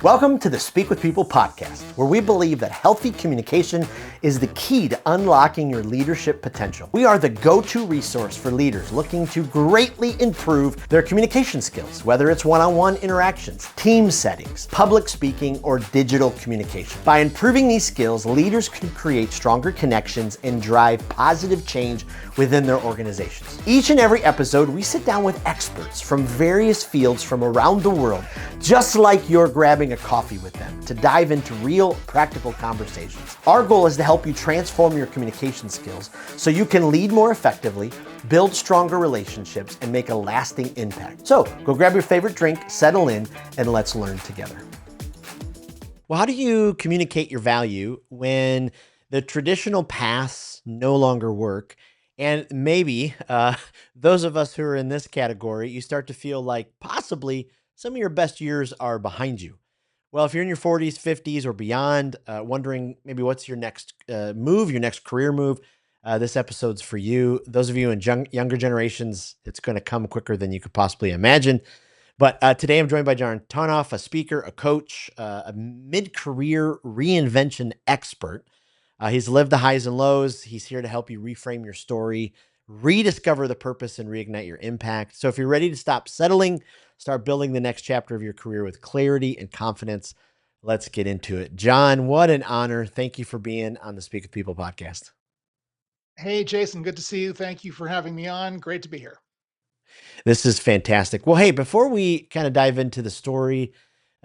Welcome to the Speak with People podcast, where we believe that healthy communication is the key to unlocking your leadership potential. We are the go-to resource for leaders looking to greatly improve their communication skills, whether it's one-on-one interactions, team settings, public speaking, or digital communication. By improving these skills, leaders can create stronger connections and drive positive change within their organizations. Each and every episode, we sit down with experts from various fields from around the world, just like you're grabbing a coffee with them, to dive into real practical conversations. Our goal is to help you transform your communication skills so you can lead more effectively, build stronger relationships, and make a lasting impact. So go grab your favorite drink, settle in, and let's learn together. Well, how do you communicate your value when the traditional paths no longer work? And maybe those of us who are in this category, you start to feel like possibly some of your best years are behind you. Well, if you're in your 40s, 50s, or beyond, wondering maybe what's your next move, your next career move, this episode's for you. Those of you in younger generations, it's going to come quicker than you could possibly imagine. But today I'm joined by John Tarnoff, a speaker, a coach, a mid-career reinvention expert. He's lived the highs and lows. He's here to help you reframe your story, rediscover the purpose, and reignite your impact. So if you're ready to stop settling, start building the next chapter of your career with clarity and confidence, let's get into it. John, what an honor. Thank you for being on the Speak with People podcast. Hey, Jason, good to see you. Thank you for having me on. Great to be here. This is fantastic. Well, hey, before we kind of dive into the story,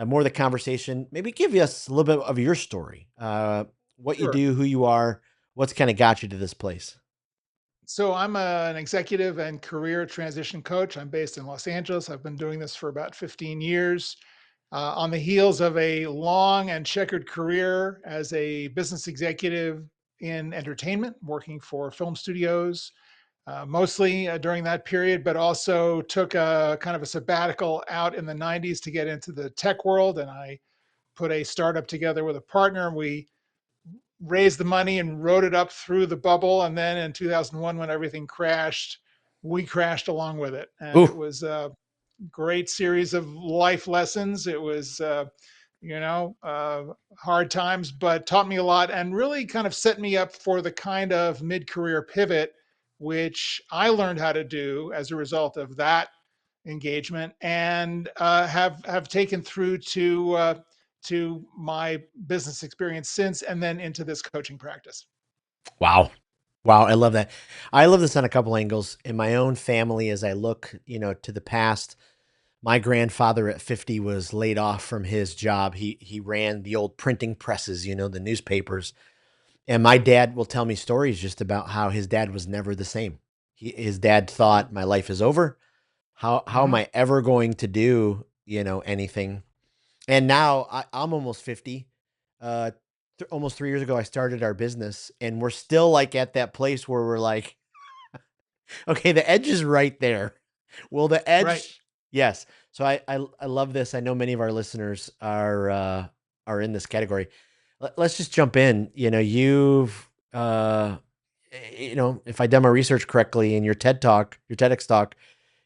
more of the conversation, maybe give us a little bit of your story, what you Sure. do, who you are, what's kind of got you to this place. So, I'm an executive and career transition coach. I'm based in Los Angeles. I've been doing this for about 15 years. On the heels of a long and checkered career as a business executive in entertainment, working for film studios, mostly during that period, but also took a kind of a sabbatical out in the 90s to get into the tech world. And I put a startup together with a partner. We raised the money and rode it up through the bubble. And then in 2001, when everything crashed, we crashed along with it. And it Ooh, was a great series of life lessons. It was, you know, uh, hard times, but taught me a lot and really kind of set me up for the kind of mid career pivot, which I learned how to do as a result of that engagement, and have taken through to my business experience since, and then into this coaching practice. wow. Wow, I love that. I love this on a couple angles. In my own family, as I look, to the past, my grandfather at 50 was laid off from his job. He ran the old printing presses, the newspapers. And my dad will tell me stories just about how his dad was never the same. His dad thought my life is over. How am Mm-hmm. I ever going to do, anything? And now I'm almost 50. Uh, Almost 3 years ago, I started our business, and we're still like at that place where we're like, okay, the edge is right there. Will the Right. edge? Yes. So I love this. I know many of our listeners are in this category. Let's just jump in. You've if I done my research correctly in your your TEDx talk,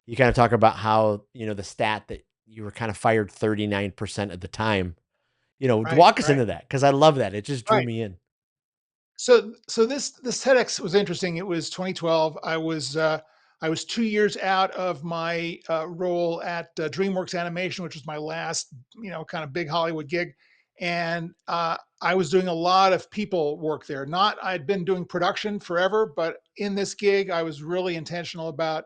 you kind of talk about how, the stat that you were kind of fired 39% of the time. Right. Walk us Right. into that, because I love that. It just drew Right. me in. So this TEDx was interesting. It was 2012. I was 2 years out of my role at DreamWorks Animation, which was my last kind of big Hollywood gig, and I was doing a lot of people work there. Not I'd been doing production forever, but in this gig, I was really intentional about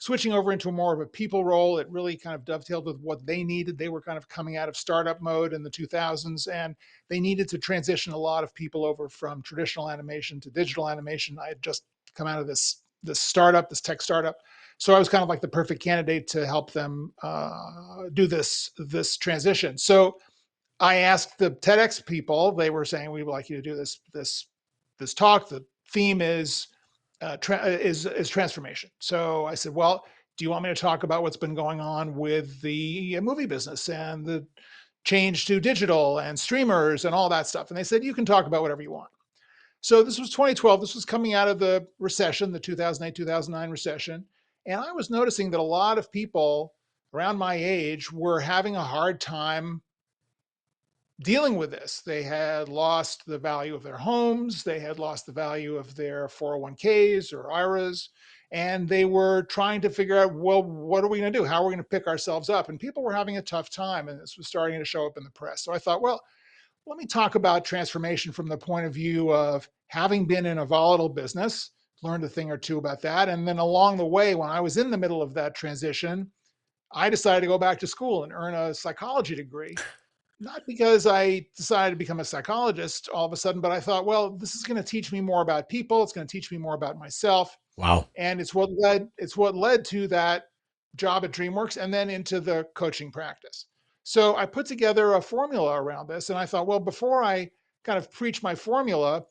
switching over into more of a people role. It really kind of dovetailed with what they needed. They were kind of coming out of startup mode in the 2000s, and they needed to transition a lot of people over from traditional animation to digital animation. I had just come out of this startup, this tech startup, so I was kind of like the perfect candidate to help them do this transition. So I asked the TEDx people. They were saying, we would like you to do this talk. The theme is transformation. So I said, well, do you want me to talk about what's been going on with the movie business and the change to digital and streamers and all that stuff? And they said, you can talk about whatever you want. So this was 2012. This was coming out of the recession, the 2008, 2009 recession. And I was noticing that a lot of people around my age were having a hard time dealing with this. They had lost the value of their homes, they had lost the value of their 401ks or IRAs, and they were trying to figure out, well, what are we going to do? How are we going to pick ourselves up? And people were having a tough time, and this was starting to show up in the press. So I thought, well, let me talk about transformation from the point of view of having been in a volatile business, learned a thing or two about that. And then along the way, when I was in the middle of that transition, I decided to go back to school and earn a psychology degree. Not because I decided to become a psychologist all of a sudden, but I thought, well, this is going to teach me more about people. It's going to teach me more about myself. Wow. And it's what led to that job at DreamWorks and then into the coaching practice. So I put together a formula around this, and I thought, well, before I kind of preach my formula,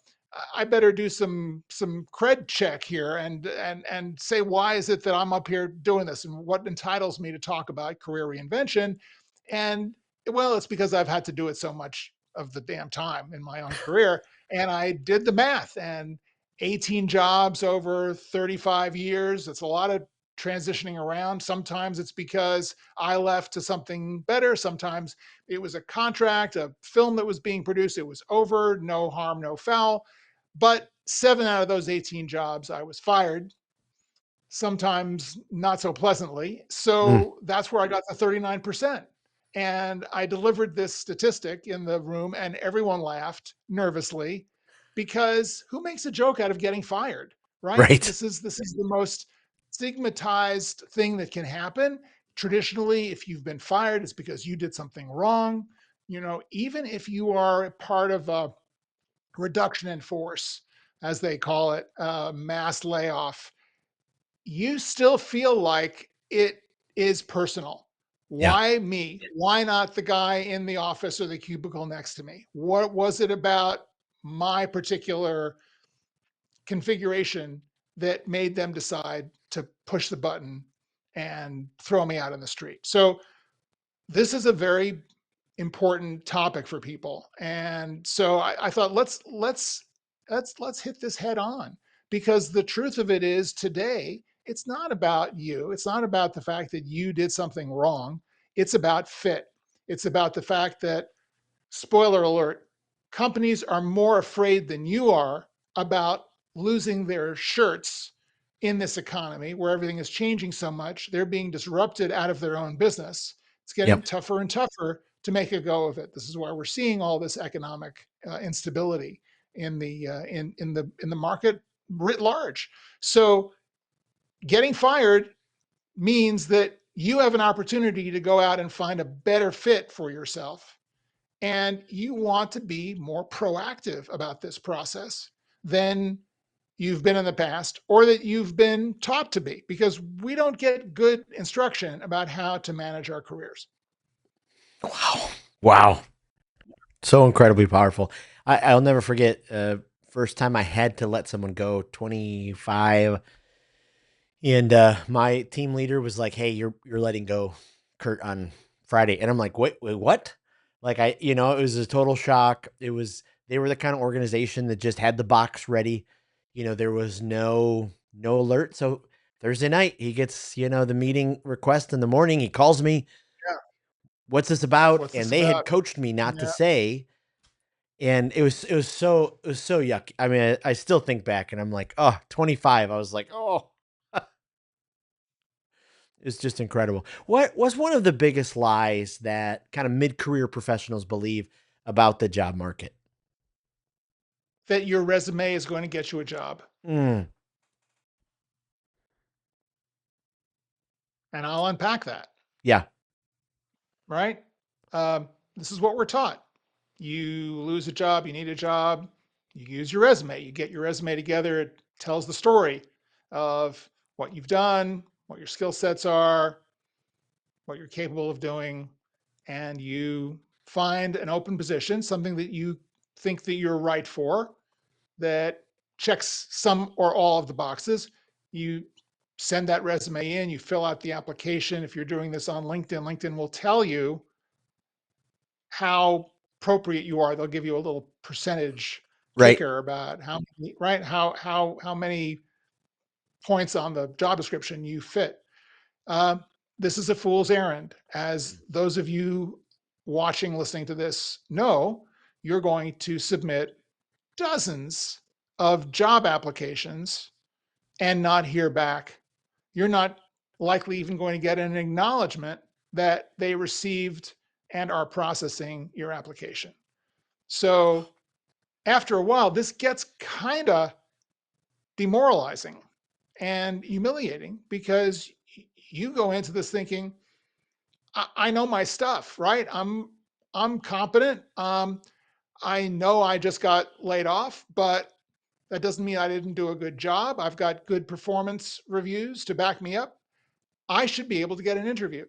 I better do some cred check here and say, why is it that I'm up here doing this and what entitles me to talk about career reinvention? And well, it's because I've had to do it so much of the damn time in my own career. And I did the math, and 18 jobs over 35 years. It's a lot of transitioning around. Sometimes it's because I left to something better. Sometimes it was a contract, a film that was being produced. It was over, no harm, no foul. But 7 out of those 18 jobs, I was fired, sometimes not so pleasantly. Mm, So that's where I got the 39%. And I delivered this statistic in the room, and everyone laughed nervously because who makes a joke out of getting fired, right? right. This is the most stigmatized thing that can happen. Traditionally, if you've been fired, it's because you did something wrong. Even if you are part of a reduction in force, as they call it, mass layoff, you still feel like it is personal. Yeah. Why me? Why not the guy in the office or the cubicle next to me? What was it about my particular configuration that made them decide to push the button and throw me out in the street? So this is a very important topic for people, and so I thought let's hit this head on, because the truth of it is today it's not about you. It's not about the fact that you did something wrong. It's about fit. It's about the fact that, spoiler alert, companies are more afraid than you are about losing their shirts in this economy where everything is changing so much. They're being disrupted out of their own business. It's getting Yep. tougher and tougher to make a go of it. This is why we're seeing all this economic instability in the market writ large. So getting fired means that you have an opportunity to go out and find a better fit for yourself, and you want to be more proactive about this process than you've been in the past or that you've been taught to be, because we don't get good instruction about how to manage our careers. Wow. Wow. So incredibly powerful. I'll never forget first time I had to let someone go, 25, and my team leader was like, "Hey, you're letting go Kurt on Friday." And I'm like, "Wait, what?" Like it was a total shock. They were the kind of organization that just had the box ready. There was no alert. So Thursday night, he gets, the meeting request in the morning. He calls me, Yeah. "What's this about?" What's And this they had about? coached me not to Yeah. say, and it was so yuck. I mean, I still think back and I'm like, oh, 25. I was like, oh, it's just incredible. What was one of the biggest lies that kind of mid-career professionals believe about the job market? That your resume is going to get you a job. Mm, And I'll unpack that, yeah, right? This is what we're taught. You lose a job, you need a job, you use your resume, you get your resume together, it tells the story of what you've done, what your skill sets are, what you're capable of doing, and you find an open position, something that you think that you're right for, that checks some or all of the boxes. You send that resume in, you fill out the application. If you're doing this on LinkedIn, LinkedIn will tell you how appropriate you are. They'll give you a little percentage right. kicker about how many, right, how many points on the job description you fit. Um, this is a fool's errand, as those of you watching, listening to this know, you're going to submit dozens of job applications and not hear back. You're not likely even going to get an acknowledgement that they received and are processing your application. So after a while, this gets kind of demoralizing and humiliating because you go into this thinking, I know my stuff, right? I'm competent. I know I just got laid off, but that doesn't mean I didn't do a good job. I've got good performance reviews to back me up. I should be able to get an interview.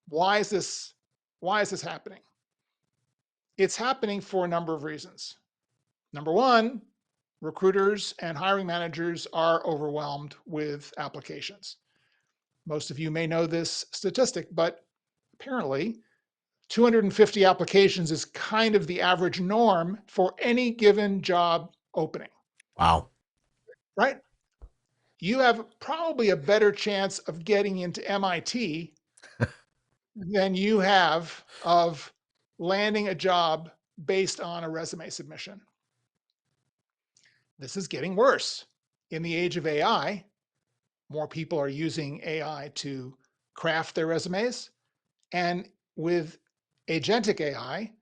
Why is this happening? It's happening for a number of reasons. Number one, recruiters and hiring managers are overwhelmed with applications. Most of you may know this statistic, but apparently 250 applications is kind of the average norm for any given job opening, Wow. right? You have probably a better chance of getting into MIT than you have of landing a job based on a resume submission. This is getting worse. In the age of AI, more people are using AI to craft their resumes. And with agentic AI,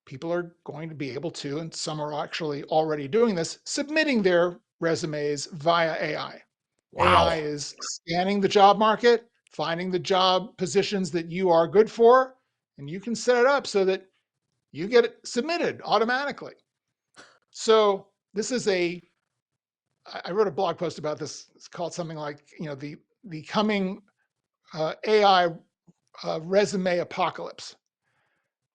people are going to be able to, and some are actually already doing this, submitting their resumes via AI. AI Wow. is scanning the job market, finding the job positions that you are good for, and you can set it up so that you get it submitted automatically. So this is I wrote a blog post about this. It's called something like, the coming AI resume apocalypse,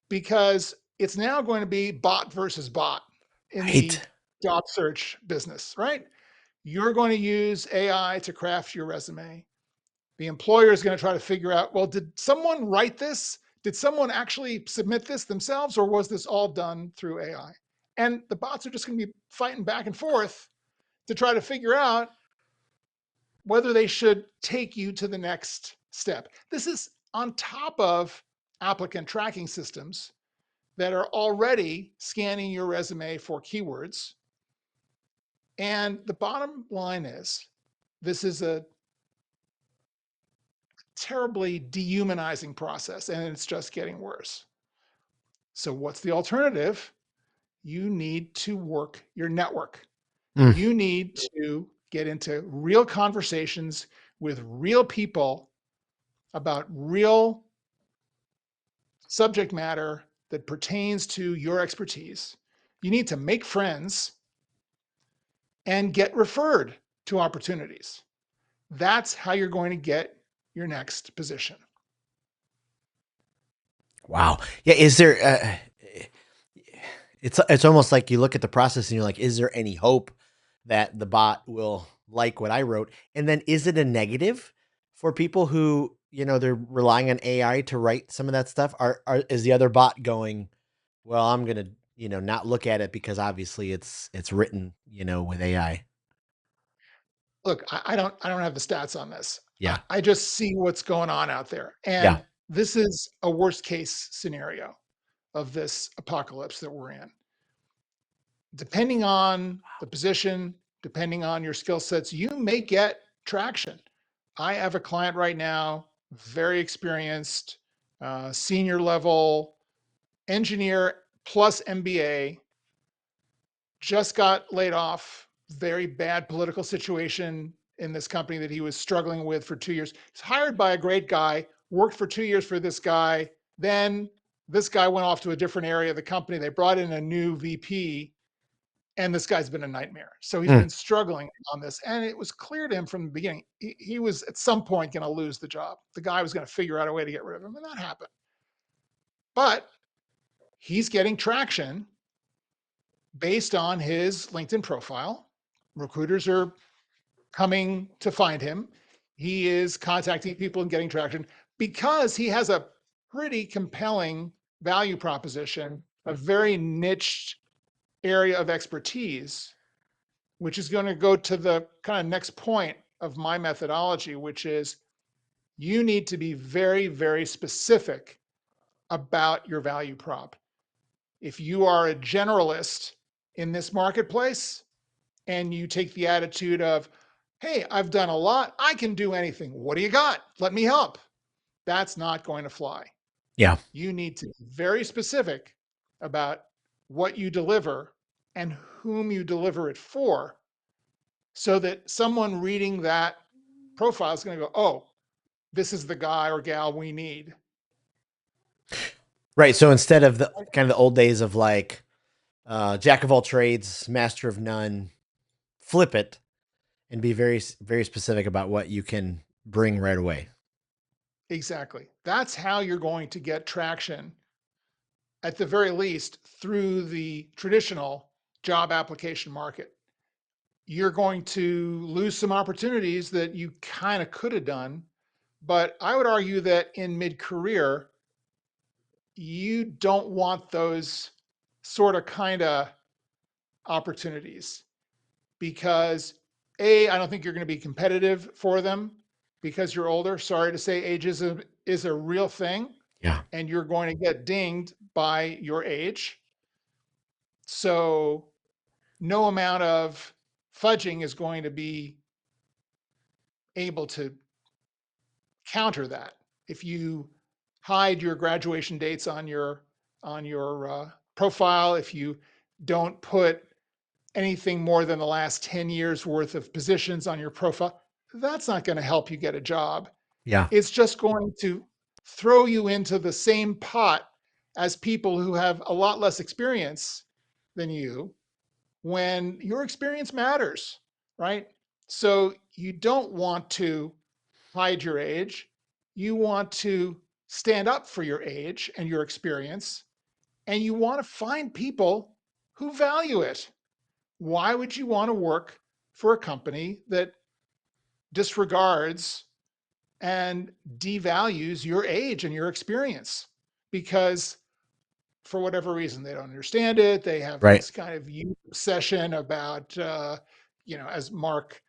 because it's now going to be bot versus bot in the Right. job search business, right? You're going to use AI to craft your resume. The employer is going to try to figure out, well, did someone write this? Did someone actually submit this themselves, or was this all done through AI? And the bots are just going to be fighting back and forth to try to figure out whether they should take you to the next step. This is on top of applicant tracking systems that are already scanning your resume for keywords. And the bottom line is, this is a terribly dehumanizing process, and it's just getting worse. So what's the alternative? You need to work your network. Mm. You need to get into real conversations with real people about real subject matter that pertains to your expertise. You need to make friends and get referred to opportunities. That's how you're going to get your next position. Wow. Yeah. Is there? It's almost like you look at the process and you're like, is there any hope that the bot will like what I wrote? And then is it a negative for people who they're relying on AI to write some of that stuff? Is the other bot going, well, I'm gonna not look at it because obviously it's written with AI. Look, I don't have the stats on this. Yeah. I just see what's going on out there. Yeah. And this is a worst case scenario of this apocalypse that we're in. Depending on the position, depending on your skill sets, you may get traction. I have a client right now, very experienced, senior level engineer plus MBA, just got laid off. Very bad political situation in this company that he was struggling with for 2 years. He's hired by a great guy, worked for 2 years for this guy. Then this guy went off to a different area of the company. They brought in a new VP, and this guy's been a nightmare. So he's Mm. been struggling on this. And it was clear to him from the beginning, he was at some point going to lose the job. The guy was going to figure out a way to get rid of him, and that happened. But he's getting traction based on his LinkedIn profile. Recruiters are coming to find him. He is contacting people and getting traction because he has a pretty compelling value proposition, a very niche area of expertise, which is going to go to the kind of next point of my methodology, which is you need to be very, very specific about your value prop. If you are a generalist in this marketplace and you take the attitude of, hey, I've done a lot, I can do anything. What do you got? Let me help. That's not going to fly. Yeah. You need to be very specific about what you deliver and whom you deliver it for, so that someone reading that profile is going to go, oh, this is the guy or gal we need. Right. So instead of the kind of the old days of like jack of all trades, master of none, flip it and be very, very specific about what you can bring right away. Exactly. That's how you're going to get traction, at the very least, through the traditional job application market. You're going to lose some opportunities that you kind of could have done. But I would argue that in mid-career, you don't want those sort of kind of opportunities, because A, I don't think you're going to be competitive for them because you're older. Sorry to say, ageism is a real thing, Yeah. and you're going to get dinged by your age. So no amount of fudging is going to be able to counter that. If you hide your graduation dates on your profile, if you don't put anything more than the last 10 years worth of positions on your profile, that's not going to help you get a job. Yeah. It's just going to throw you into the same pot as people who have a lot less experience than you, when your experience matters, right? So you don't want to hide your age. You want to stand up for your age and your experience, and you want to find people who value it. Why would you want to work for a company that disregards and devalues your age and your experience? Because for whatever reason, they don't understand it. They have Right. this kind of youth obsession about, as Mark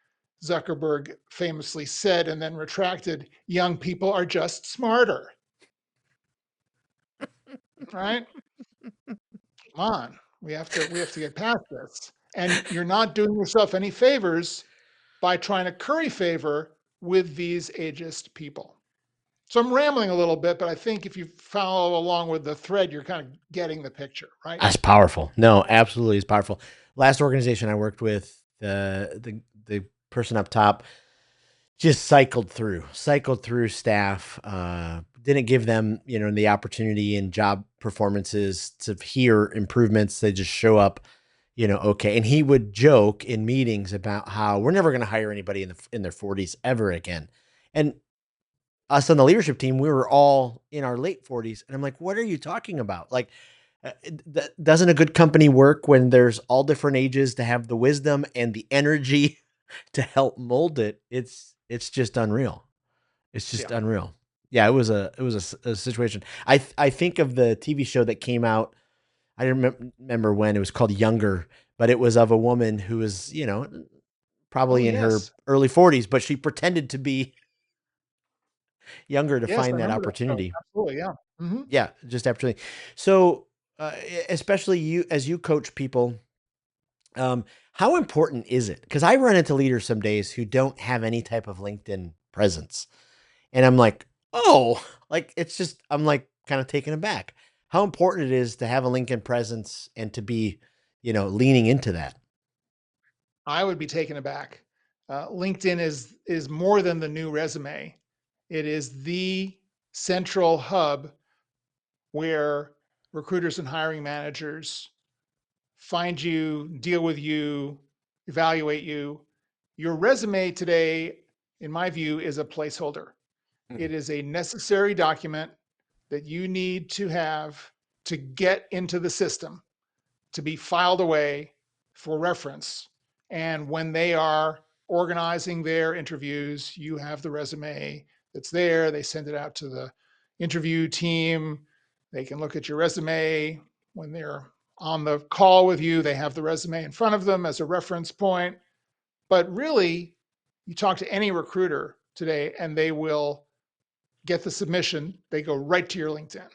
Zuckerberg famously said and then retracted, young people are just smarter. Right? Come on, we have to get past this. And you're not doing yourself any favors by trying to curry favor with these ageist people. So I'm rambling a little bit, but I think if you follow along with the thread, you're kind of getting the picture, right? That's powerful. No, absolutely is powerful. Last organization I worked with, the person up top just cycled through staff, didn't give them, the opportunity and job performances to hear improvements. They just show up, okay. And he would joke in meetings about how we're never going to hire anybody in their 40s ever again. And us on the leadership team, we were all in our late 40s. And I'm like, what are you talking about? Like, doesn't a good company work when there's all different ages to have the wisdom and the energy to help mold it? It's just unreal. It's just Yeah. unreal. Yeah, it was a situation. I think of the TV show that came out. I don't remember when it was called Younger, but it was of a woman who was, Oh, probably in her yes. early 40s, but she pretended to be younger to Yes, I find that remember that show. opportunity. Absolutely, yeah. Hmm. Yeah, just opportunity. So, especially you as you coach people, how important is it? Because I run into leaders some days who don't have any type of LinkedIn presence, and I'm like, oh, like it's just I'm like kind of taken aback. How important it is to have a LinkedIn presence and to be, leaning into that. I would be taken aback. LinkedIn is more than the new resume. It is the central hub where recruiters and hiring managers find you, deal with you, evaluate you. Your resume today, in my view, is a placeholder. Mm. It is a necessary document that you need to have to get into the system, to be filed away for reference. And when they are organizing their interviews, you have the resume that's there. They send it out to the interview team. They can look at your resume. When they're on the call with you, they have the resume in front of them as a reference point. But really, you talk to any recruiter today and they will get the submission, they go right to your LinkedIn.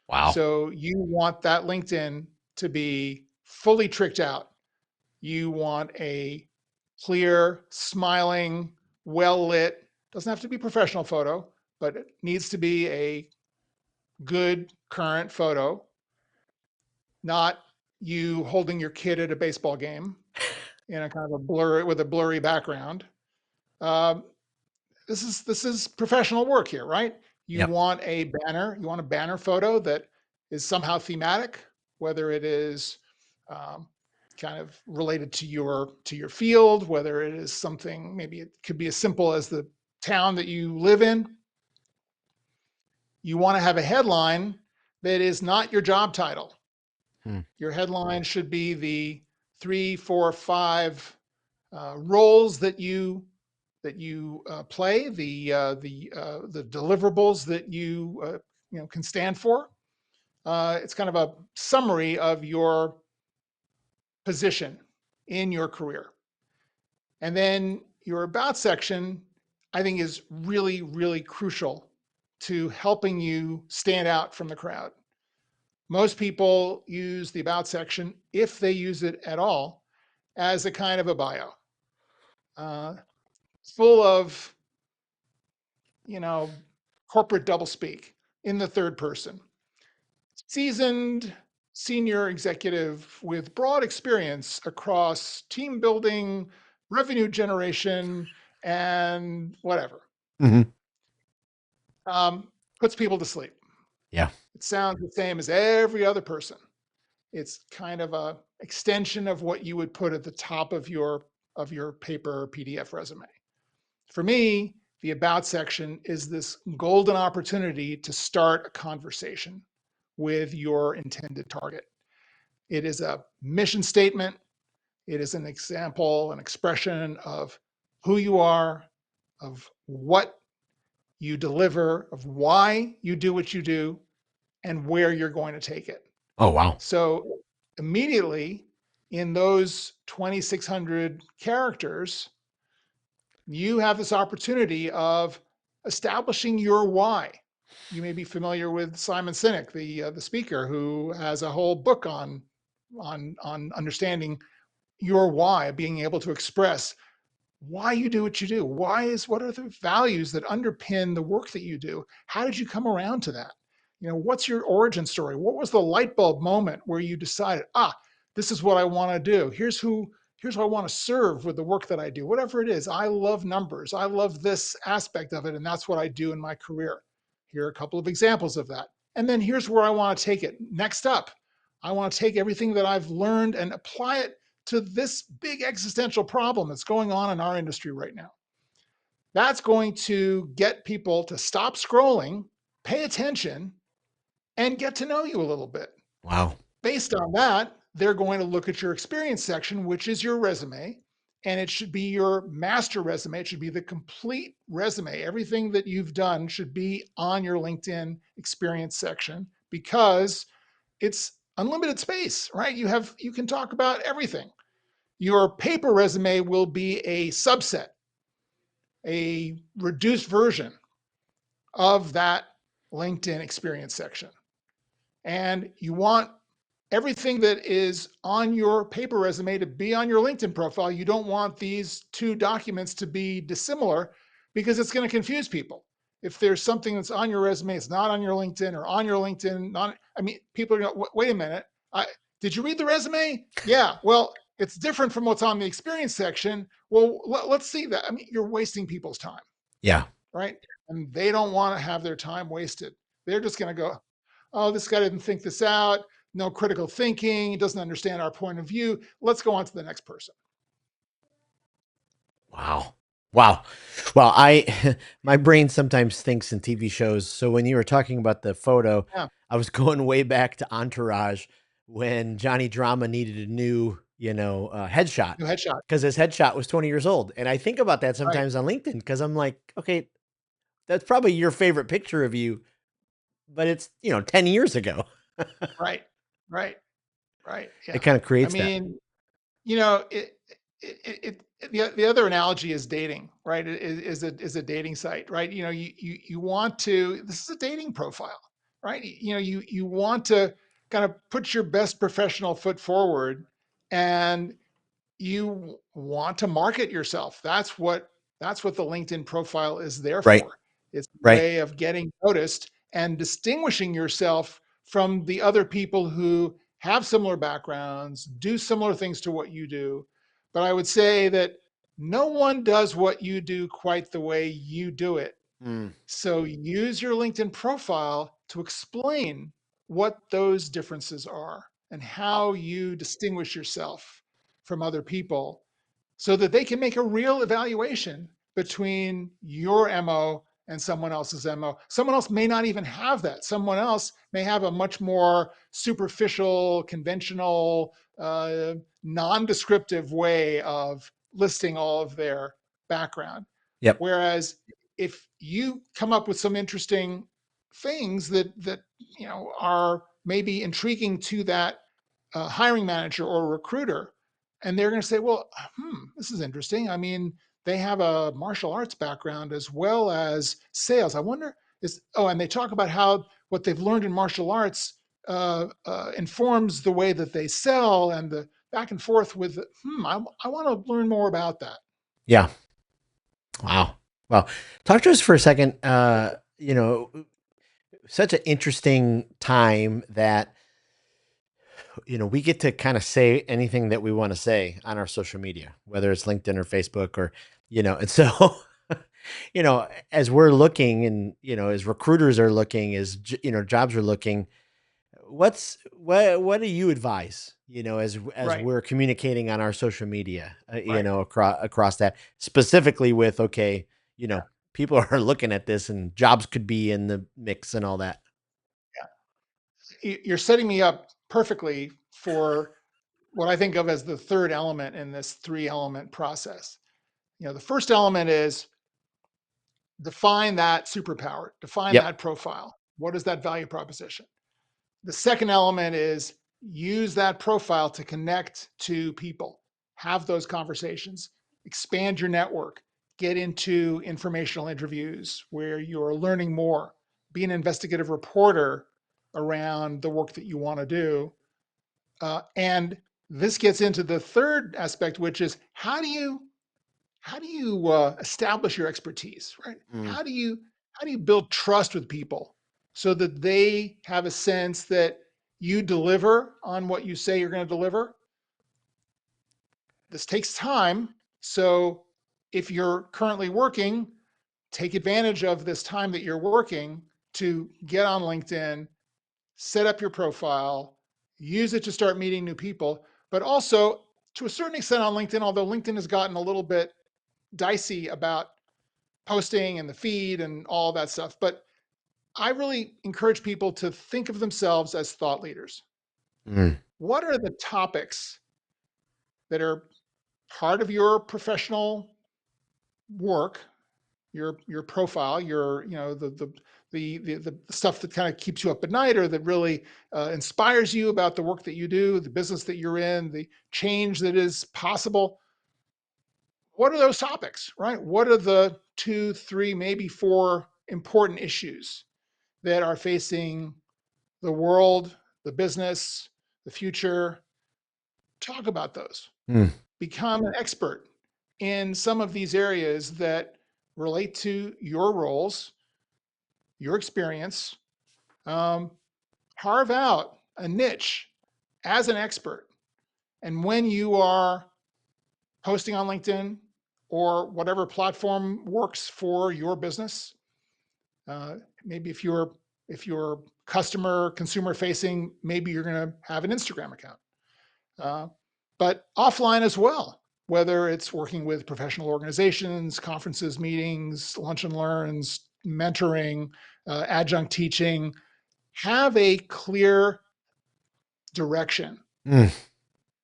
Wow. So you want that LinkedIn to be fully tricked out. You want a clear, smiling, well lit, doesn't have to be professional photo, but it needs to be a good current photo, not you holding your kid at a baseball game in a kind of a blurry background. Um, this is professional work here, right? You Yep. want a banner, you want a banner photo that is somehow thematic, whether it is um, kind of related to your field, whether it is something, maybe it could be as simple as the town that you live in. You want to have a headline that is not your job title. Hmm. Your headline should be the 3, 4, 5 roles that you play, the deliverables that you can stand for. It's kind of a summary of your position in your career, and then your about section, I think, is really, really crucial to helping you stand out from the crowd. Most people use the about section, if they use it at all, as a kind of a bio, uh, full of you know, corporate doublespeak in the third person. Seasoned senior executive with broad experience across team building, revenue generation, and whatever. Hmm. Puts people to sleep. Yeah. It sounds the same as every other person. It's kind of a extension of what you would put at the top of your paper or PDF resume. For me, the about section is this golden opportunity to start a conversation with your intended target. It is a mission statement. It is an example, an expression of who you are, of what you deliver, of why you do what you do, and where you're going to take it. Oh, wow. So immediately in those 2,600 characters, you have this opportunity of establishing your why. You may be familiar with Simon Sinek, the speaker, who has a whole book on understanding your why, being able to express why you do what you do. What are the values that underpin the work that you do? How did you come around to that? What's your origin story? What was the light bulb moment where you decided, this is what I want to do. Here's what I want to serve with the work that I do. Whatever it is, I love numbers. I love this aspect of it, and that's what I do in my career. Here are a couple of examples of that. And then here's where I want to take it. Next up, I want to take everything that I've learned and apply it to this big existential problem that's going on in our industry right now. That's going to get people to stop scrolling, pay attention, and get to know you a little bit. Wow. Based on that, they're going to look at your experience section, which is your resume, and it should be your master resume. It should be the complete resume. Everything that you've done should be on your LinkedIn experience section because it's unlimited space, right? You can talk about everything. Your paper resume will be a subset, a reduced version of that LinkedIn experience section. And you want everything that is on your paper resume to be on your LinkedIn profile. You don't want these two documents to be dissimilar because it's going to confuse people. If there's something that's on your resume, it's not on your LinkedIn, or on your LinkedIn, not, I mean, people are going to, wait a minute. Did you read the resume? Yeah. Well, it's different from what's on the experience section. Well, let's see that. I mean, you're wasting people's time, Yeah. right? And they don't want to have their time wasted. They're just going to go, oh, this guy didn't think this out. No critical thinking. He doesn't understand our point of view. Let's go on to the next person. Wow. Wow. Well, I my brain sometimes thinks in TV shows. So when you were talking about the photo, Yeah. I was going way back to Entourage when Johnny Drama needed a new, headshot New headshot. because his headshot was 20 years old. And I think about that Right. sometimes on LinkedIn because I'm like, okay, that's probably your favorite picture of you, but it's, 10 years ago. Right. Right. Right. It Yeah. kind of I creates that. mean, you know, the other analogy is dating, right? Is a dating site, right? You want to, this is a dating profile, right? You want to kind of put your best professional foot forward, and you want to market yourself. That's what the LinkedIn profile is there Right. for. It's a Right. way of getting noticed and distinguishing yourself from the other people who have similar backgrounds, do similar things to what you do. But I would say that no one does what you do quite the way you do it. Mm. So use your LinkedIn profile to explain what those differences are and how you distinguish yourself from other people so that they can make a real evaluation between your MO and someone else's MO. Someone else may not even have that. Someone else may have a much more superficial, conventional, non-descriptive way of listing all of their background. Yep. Whereas if you come up with some interesting things that are maybe intriguing to that hiring manager or recruiter, and they're going to say, well, this is interesting. I mean, they have a martial arts background as well as sales. I wonder and they talk about how what they've learned in martial arts informs the way that they sell and the back and forth with, I want to learn more about that. Yeah. Wow. Well, talk to us for a second. Such an interesting time that we get to kind of say anything that we want to say on our social media, whether it's LinkedIn or Facebook or and so as we're looking and as recruiters are looking, as jobs are looking, what do you advise, as Right, we're communicating on our social media, right. across that, specifically with, okay, you know, people are looking at this and jobs could be in the mix and all that. You're setting me up perfectly for what I think of as the third element in this three element process. The first element is define that superpower, define Yep. that profile. What is that value proposition? The second element is use that profile to connect to people, have those conversations, expand your network, get into informational interviews where you're learning more, be an investigative reporter around the work that you want to do. And this gets into the third aspect, which is how do you establish your expertise, right? Mm. How do you build trust with people so that they have a sense that you deliver on what you say you're going to deliver? This takes time. So if you're currently working, take advantage of this time that you're working to get on LinkedIn, set up your profile, use it to start meeting new people, but also to a certain extent on LinkedIn, although LinkedIn has gotten a little bit dicey about posting and the feed and all that stuff. But I really encourage people to think of themselves as thought leaders. Mm. What are the topics that are part of your professional work, your profile, your the stuff that kind of keeps you up at night or that really inspires you about the work that you do, the business that you're in, the change that is possible? What are those topics, right? What are the 2, 3, maybe 4 important issues that are facing the world, the business, the future? Talk about those. Mm. Become an expert in some of these areas that relate to your roles, your experience. Um, Carve out a niche as an expert. And when you are posting on LinkedIn or whatever platform works for your business, maybe if you're customer consumer facing, maybe you're going to have an Instagram account, uh, but offline as well. Whether it's working with professional organizations, conferences, meetings, lunch and learns, mentoring, adjunct teaching, have a clear direction Mm.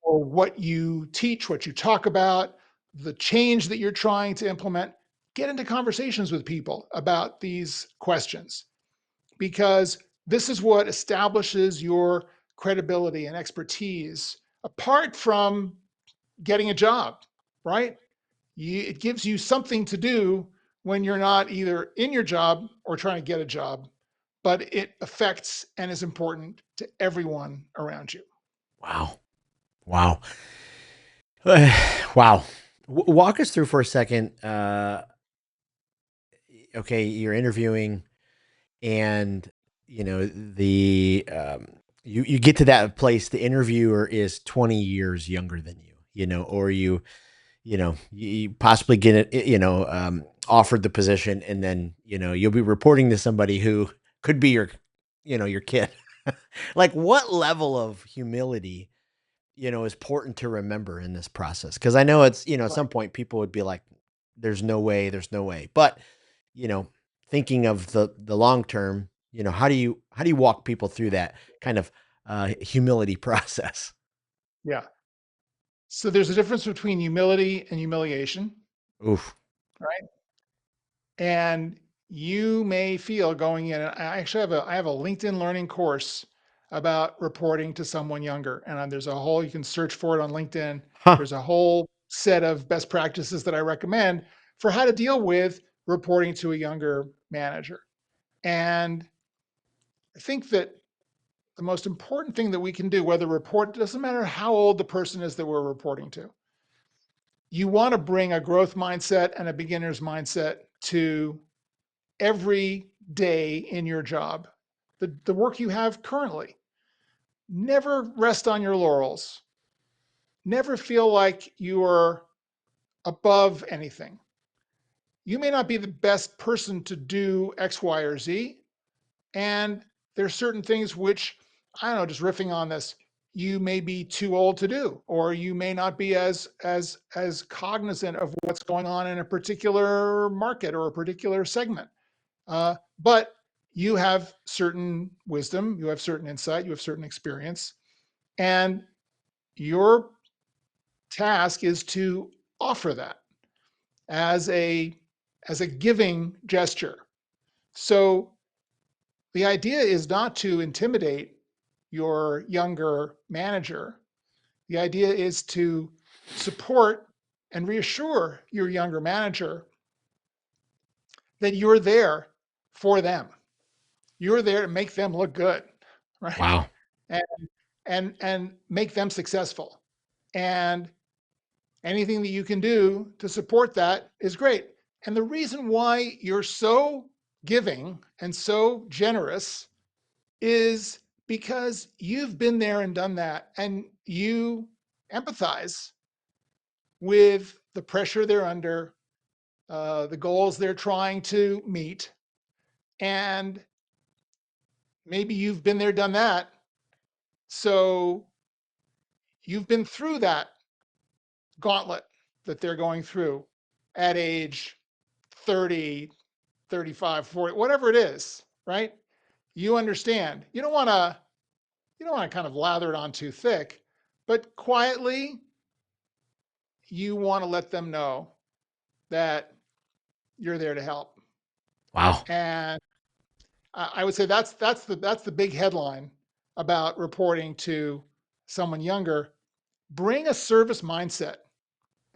for what you teach, what you talk about, the change that you're trying to implement. Get into conversations with people about these questions because this is what establishes your credibility and expertise apart from getting a job, right? It gives you something to do when you're not either in your job or trying to get a job. but it affects and is important to everyone around you. Wow. Wow. Wow. Walk us through for a second. Okay, you're interviewing, and you get to that place. The interviewer is 20 years younger than you. Or you possibly get it. Offered the position, and then you'll be reporting to somebody who could be your kid. Like, what level of humility is important to remember in this process? Because I know it's, at some Right. point people would be like, there's no way. But, you know, thinking of the long term, how do you walk people through that kind of humility process? Yeah. So there's a difference between humility and humiliation, Oof. right? And you may feel going in, I actually have a LinkedIn learning course about reporting to someone younger. And there's a whole, you can search for it on LinkedIn. Huh. There's a whole set of best practices that I recommend for how to deal with reporting to a younger manager. And I think that the most important thing that we can do, whether report, doesn't matter how old the person is that we're reporting to, you want to bring a growth mindset and a beginner's mindset to every day in your job, the work you have currently. Never rest on your laurels. Never feel like you are above anything. You may not be the best person to do X, Y, or Z. And there's certain things which, I don't know, just riffing on this, you may be too old to do, or you may not be as cognizant of what's going on in a particular market or a particular segment. But you have certain wisdom, you have certain insight, you have certain experience, and your task is to offer that as a giving gesture. So the idea is not to intimidate your younger manager. The idea is to support and reassure your younger manager that you're there for them. You're there to make them look good, right? Wow. And and make them successful. And anything that you can do to support that is great. And the reason why you're so giving and so generous is because you've been there and done that, and you empathize with the pressure they're under, the goals they're trying to meet, and maybe you've been there, done that. So you've been through that gauntlet that they're going through at age 30, 35, 40, whatever it is, right? You understand. You don't want to kind of lather it on too thick, but quietly you want to let them know that you're there to help. Wow. And I would say that's the big headline about reporting to someone younger. Bring a service mindset.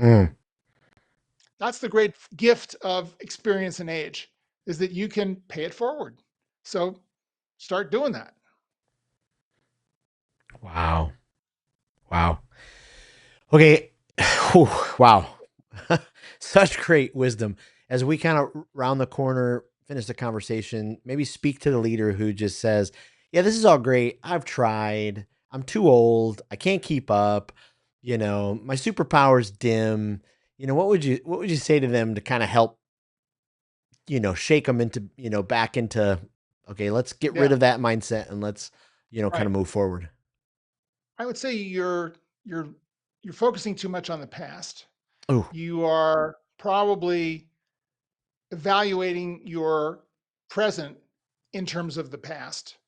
Mm. That's the great gift of experience and age, is that you can pay it forward. So start doing that. Wow. Wow. Okay. Whew, wow. Such great wisdom. As we kind of round the corner, finish the conversation, maybe speak to the leader who just says, yeah, this is all great. I've tried. I'm too old. I can't keep up. My superpower's dim. What would you say to them to kind of help, shake them into, back into, okay, let's get rid Yeah, of that mindset and let's, kind right. of move forward. I would say you're you're focusing too much on the past. Oh, You are probably evaluating your present in terms of the past.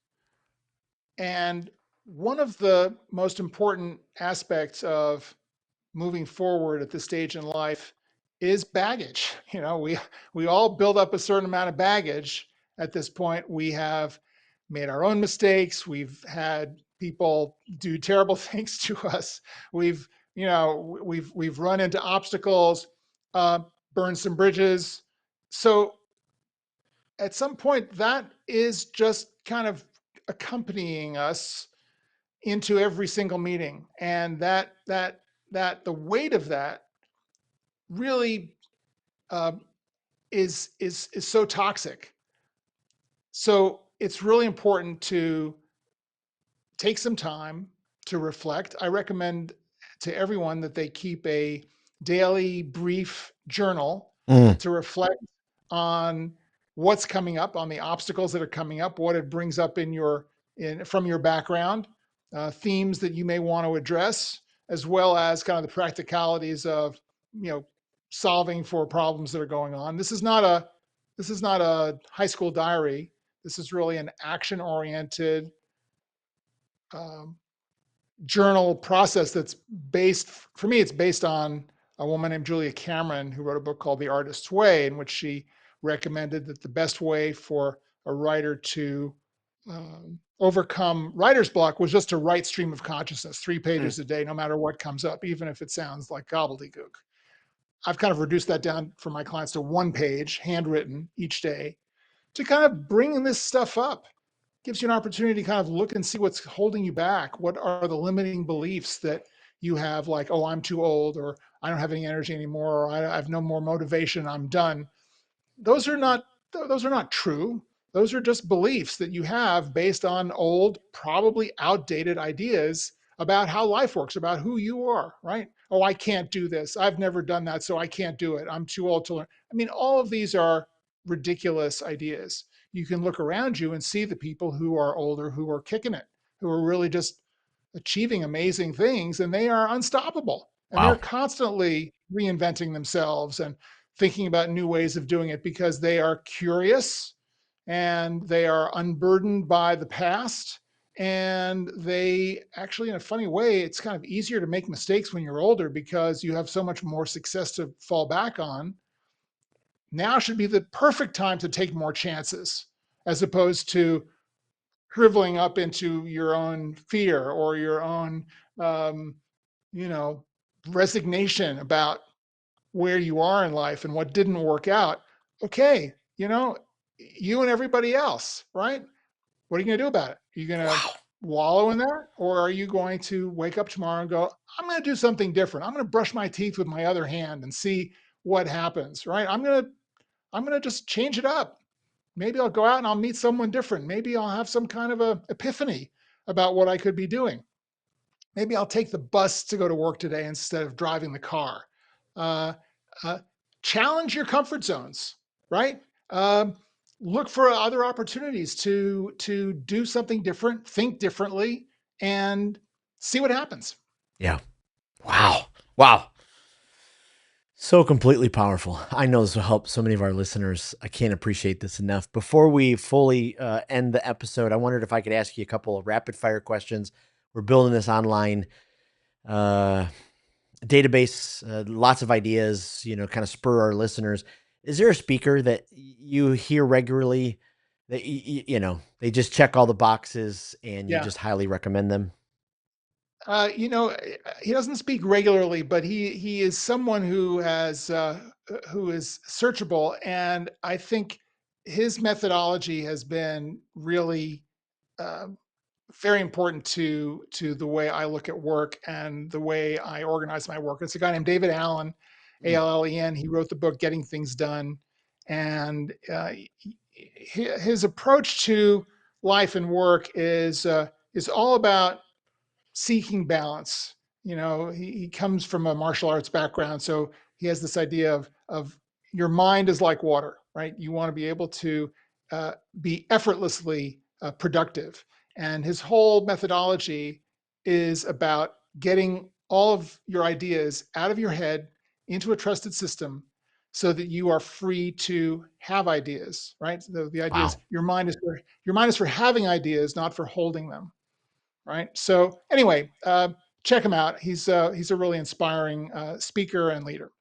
And one of the most important aspects of moving forward at this stage in life is baggage. We all build up a certain amount of baggage at this point. We have made our own mistakes. We've had people do terrible things to us. We've run into obstacles, uh, burned some bridges. So at some point, that is just kind of accompanying us into every single meeting, and that the weight of that really uh, is so toxic. So it's really important to take some time to reflect. I recommend to everyone that they keep a daily brief journal Mm. to reflect on what's coming up, on the obstacles that are coming up, what it brings up in from your background, themes that you may want to address, as well as kind of the practicalities of solving for problems that are going on. This is not a high school diary. This is really an action oriented um, journal process that's based, for me, it's based on a woman named Julia Cameron, who wrote a book called The Artist's Way, in which she recommended that the best way for a writer to overcome writer's block was just to write stream of consciousness, 3 Mm. pages a day, no matter what comes up, even if it sounds like gobbledygook. I've kind of reduced that down for my clients to 1 page, handwritten each day, to kind of bring this stuff up. Gives you an opportunity to kind of look and see what's holding you back. What are the limiting beliefs that you have, like, oh, I'm too old, or I don't have any energy anymore, or I have no more motivation, I'm done. Those are not true. Those are just beliefs that you have based on old, probably outdated ideas about how life works, about who you are, right? Oh, I can't do this. I've never done that, so I can't do it. I'm too old to learn. I mean, all of these are ridiculous ideas. You can look around you and see the people who are older, who are kicking it, who are really just achieving amazing things, and they are unstoppable. And they're Wow. constantly reinventing themselves and thinking about new ways of doing it because they are curious and they are unburdened by the past. And they actually, in a funny way, it's kind of easier to make mistakes when you're older because you have so much more success to fall back on. Now should be the perfect time to take more chances, as opposed to shriveling up into your own fear or your own, um, you know, resignation about where you are in life and what didn't work out. Okay, you and everybody else, right? What are you going to do about it? Are you going to Wow. wallow in that? Or are you going to wake up tomorrow and go, I'm going to do something different. I'm going to brush my teeth with my other hand and see what happens, right? I'm going to just change it up. Maybe I'll go out and I'll meet someone different. Maybe I'll have some kind of a epiphany about what I could be doing. Maybe I'll take the bus to go to work today instead of driving the car. Uh, uh, Challenge your comfort zones, right? Um, Look for other opportunities to do something different, think differently, and see what happens. Yeah. Wow. Wow. So completely powerful. I know this will help so many of our listeners. I can't appreciate this enough. Before we fully end the episode, I wondered if I could ask you a couple of rapid fire questions. We're building this online uh, database, lots of ideas, kind of spur our listeners. Is there a speaker that you hear regularly that, they just check all the boxes and you Yeah. just highly recommend them? He doesn't speak regularly, but he is someone who is searchable, and I think his methodology has been really uh, very important to the way I look at work and the way I organize my work. It's a guy named David Allen, Mm. Allen. He wrote the book Getting Things Done, and his approach to life and work is all about seeking balance. He comes from a martial arts background, so he has this idea of your mind is like water, right? You want to be able to be effortlessly productive, and his whole methodology is about getting all of your ideas out of your head into a trusted system so that you are free to have ideas, right? The idea is Wow. your mind is for having ideas, not for holding them, right? So anyway, check him out. He's a really inspiring speaker and leader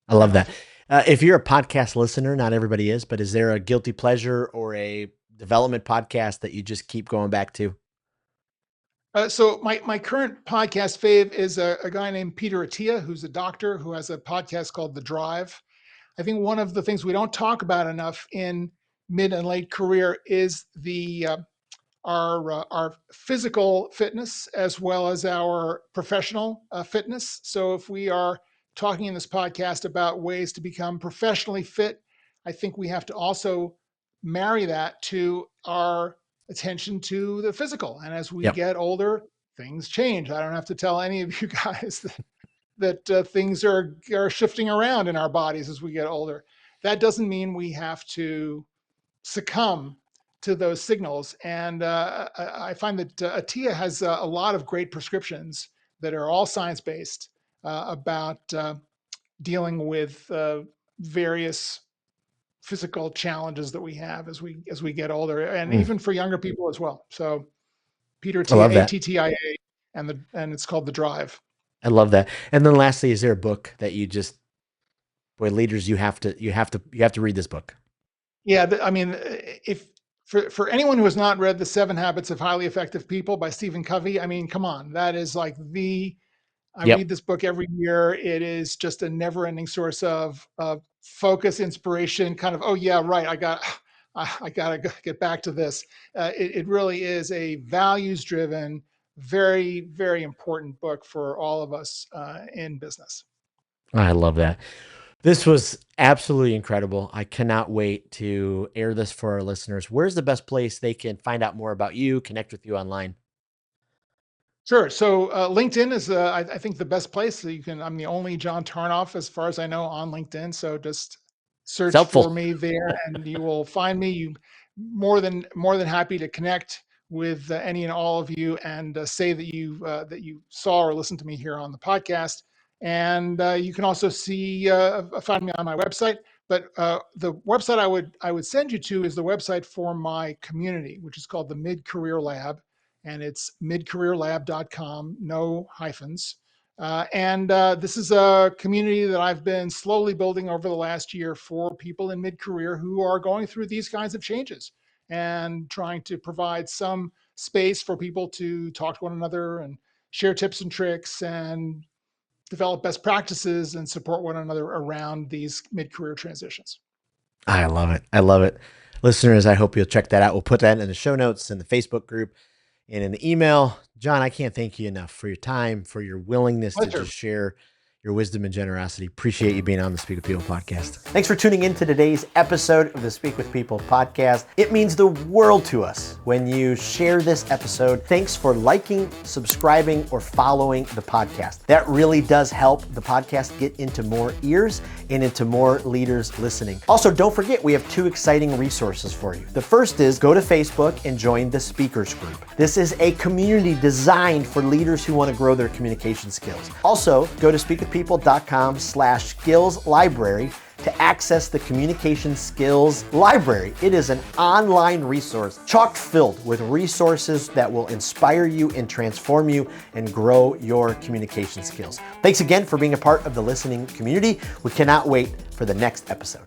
I and love that. author. If you're a podcast listener, not everybody is, but is there a guilty pleasure or a development podcast that you just keep going back to? So my current podcast fave is a guy named Peter Attia, who's a doctor who has a podcast called The Drive. I think one of the things we don't talk about enough in mid and late career is our physical fitness as well as our professional fitness. So if we are talking in this podcast about ways to become professionally fit, I think we have to also marry that to our attention to the physical. And as we Yep. get older, things change. I don't have to tell any of you guys that things are shifting around in our bodies as we get older. That doesn't mean we have to succumb to those signals. And I find that ATIA has a lot of great prescriptions that are all science-based about dealing with various physical challenges that we have as we get older, and even for younger people as well. So Peter I Attia, love that. ATTIA, and it's called The Drive. I love that. And then lastly, is there a book that you just, boy, leaders, you have to read this book? Yeah, I mean, if for anyone who has not read The 7 Habits of Highly Effective People by Stephen Covey, I mean, come on, that is like I Yep. read this book every year. It is just a never-ending source of focus, inspiration, kind of, oh yeah, right, I gotta get back to this. It really is a values-driven, very, very important book for all of us in business. I love that. This was absolutely incredible. I cannot wait to air this for our listeners. Where's the best place they can find out more about you, connect with you online? Sure. So LinkedIn is, I think, the best place. So I'm the only John Tarnoff, as far as I know, on LinkedIn. So just It's search for helpful. me there, and you will find me. You more than happy to connect with any and all of you, and say that you saw or listened to me here on the podcast. And you can also find me on my website. But the website I would send you to is the website for my community, which is called the Mid Career Lab, and it's midcareerlab.com, no hyphens. And this is a community that I've been slowly building over the last year for people in mid-career who are going through these kinds of changes and trying to provide some space for people to talk to one another and share tips and tricks and develop best practices and support one another around these mid-career transitions. I love it. I love it. Listeners, I hope you'll check that out. We'll put that in the show notes in the Facebook group and in the email. John, I can't thank you enough for your time, for your willingness to Pleasure. just share your wisdom and generosity. Appreciate you being on the Speak with People podcast. Thanks for tuning in to today's episode of the Speak with People podcast. It means the world to us when you share this episode. Thanks for liking, subscribing, or following the podcast. That really does help the podcast get into more ears and into more leaders listening. Also, don't forget, we have 2 exciting resources for you. The first is go to Facebook and join the Speakers Group. This is a community designed for leaders who want to grow their communication skills. Also, go to speakwithpeople.com/skills library to access the Communication Skills Library. It is an online resource chock filled with resources that will inspire you and transform you and grow your communication skills. Thanks again for being a part of the listening community. We cannot wait for the next episode.